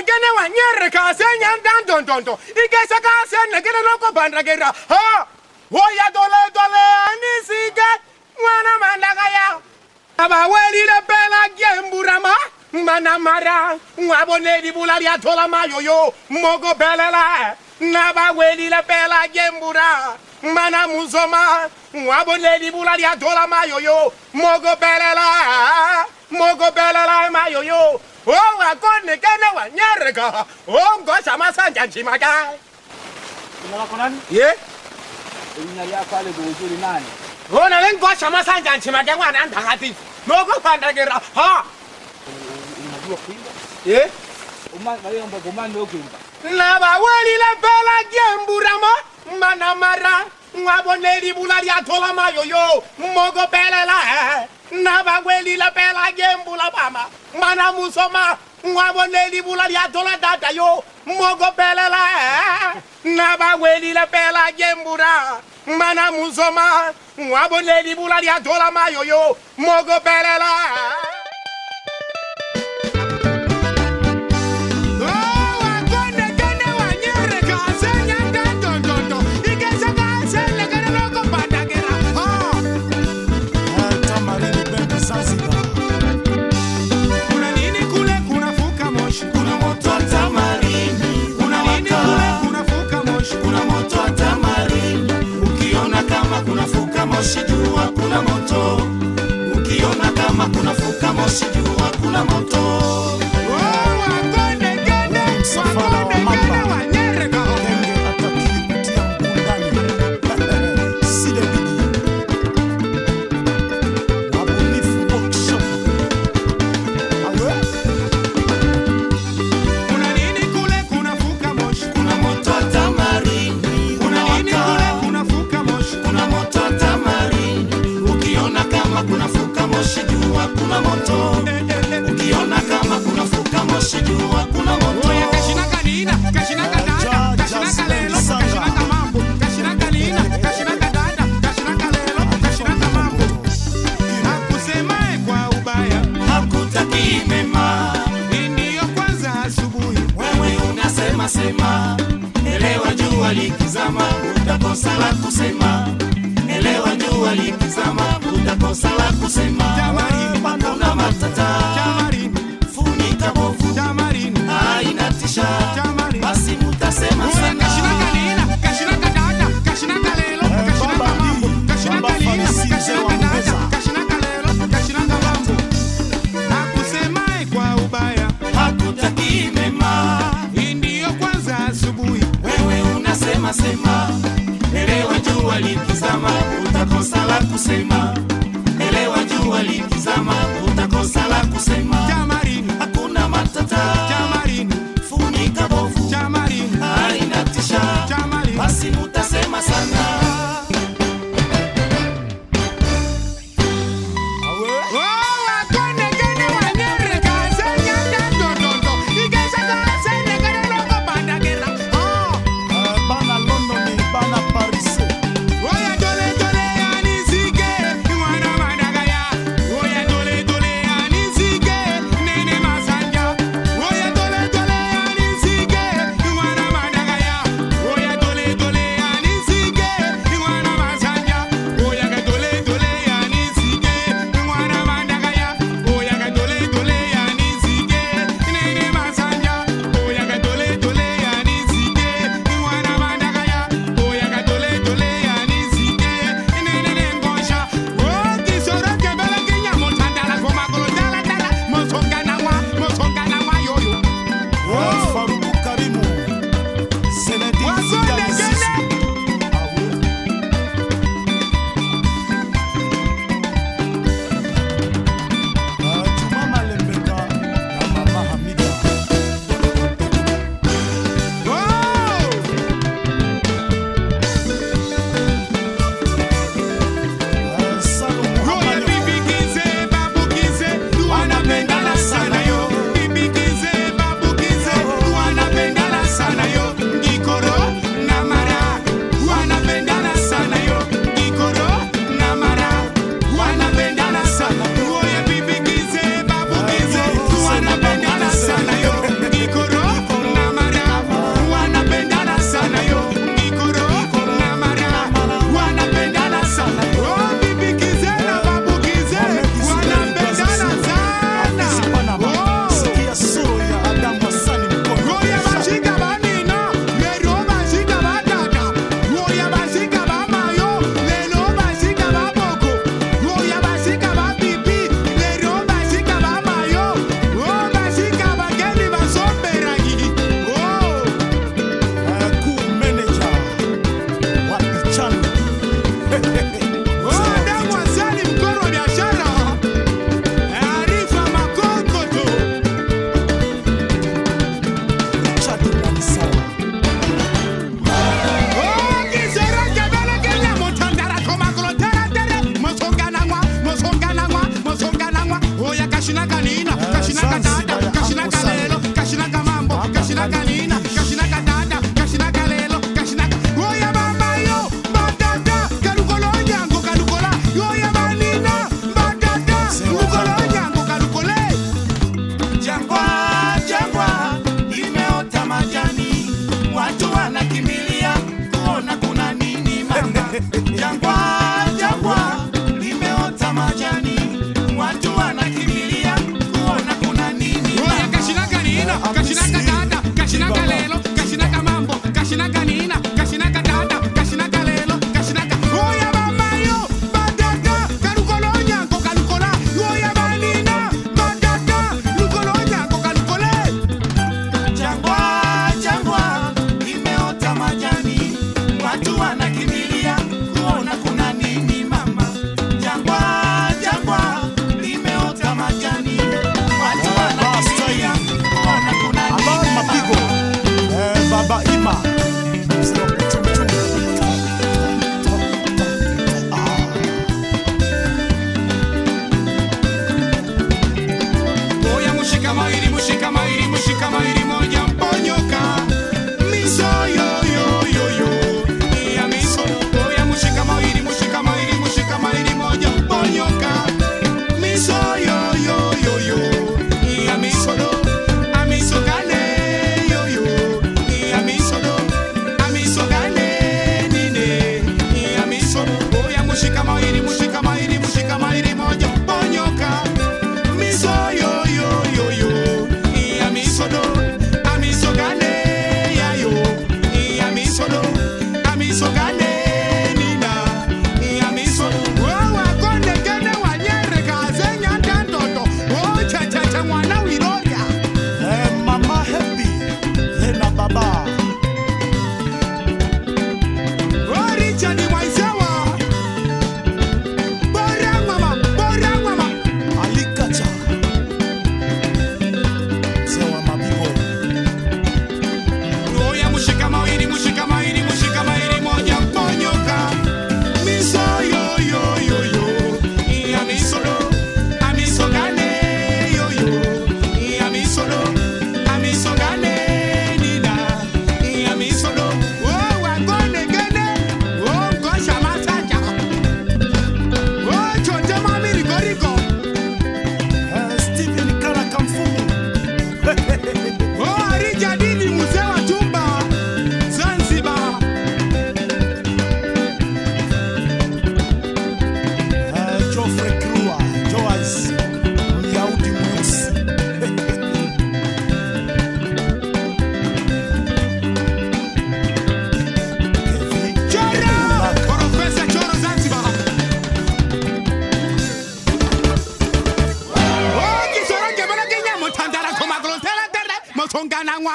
gene wanyere ka senya ndandondo. Igesa ka senya gene loko bandagera. Ha! Oya dole anisige. Mwana mandaga ya. Aba weli le bela gemburama. Mana mara. Ngabone di bulari atola mayoyo. Mogo belela. Naba weli le bela gembura. Mana muzoma. Ngabone di bulari atola mayoyo. Mogo belela mayoyo. Oh, akone kene wanyereka. Oh, ngoja masanja nchimaka. Unakonani? Ye? Unalia pale bozuri nani? Ona lengoja masanja nchimaka wana ndangati. Mogo pandagera. Ha. Unajua kuimba? Ye? Mayomba gomani okuimba. Naba weli le bela gemburama. Mana mara. Ngaboneli bulali atola mayoyo. Mogo belela. Naba weli le bela gembula mama. Mana musoma. Ngaboneli bulali atola dada yo. Mogo belela. Naba weli le bela gembura. Mana musoma. Ngaboneli bulali atola mayoyo. Mogo belela. Moshi jua kuna moto. Ukiona kama kuna fuka moshi jua kuna moto. Kuna moto. Ukiona kama kuna fuka moshi jua kuna moto. Oya kashinaka nina, kashinaka dada, kashinaka lelo, kashinaka mambo, kashinaka lina, kashinaka dada, kashinaka lelo, kashinaka mambo. Hakusemae kwa ubaya, Hakutaki mema. ndiyo kwanza asubuhi. Wewe unasema sema. Elewa jua likizama utakosa la kusema. Elewa jua likizama utakosa la kusema. Kuna matata. Funika bovu. Haina tisha. Basi mutasema sana. Kashinaka nina, kashinaka dada, kashinaka lelo, kashinaka mambo, kashinaka lina, kashinaka dada, kashinaka lelo, kashinaka mambo. Hakusemae kwa ubaya, Hakutaki mema. ndiyo kwanza asubuhi. Wewe unasema sema. Elewa jua likizama utakosa la kusema. Elewa jua likizama utakosa la kusema. Hakuna matata. Funika bovu. Haina tisha. Basi mutasema sana. Oya dole mushika mairi moja mponyoka miso yo yo yo yo ya miso oya mushika mairi mushika mairi moja mponyoka miso yo yo yo yo ya miso do amiso gane yo yo ya miso do amiso gane nine ya miso oya mushika mairi moja mponyoka miso yo yo yo yo ya miso do amiso gane ya yo ya miso do amiso gane nina ya miso wa konde gane wanyere kazenya ndandoto o cha cha cha mwana wiroria Mama happy na baba o Richard Mwaisewa bora mama alikacha sewa mabibo oya mushika mairi moja mponyoka miso yo yo yo yo ya miso do amiso gane yo yo ya miso do amiso gane nina ya miso do o wagone gene o ngosha masaja o chote mami rigorigo Steven Karakamfumu o arijadini mzee wa tumba Zanzibar Geoffrey Krua Joyce Myahudi mweusi Choro Profesa Choro Zanzibar o kisoro kebana kenya mutandara koma grotera tere motongana ngwa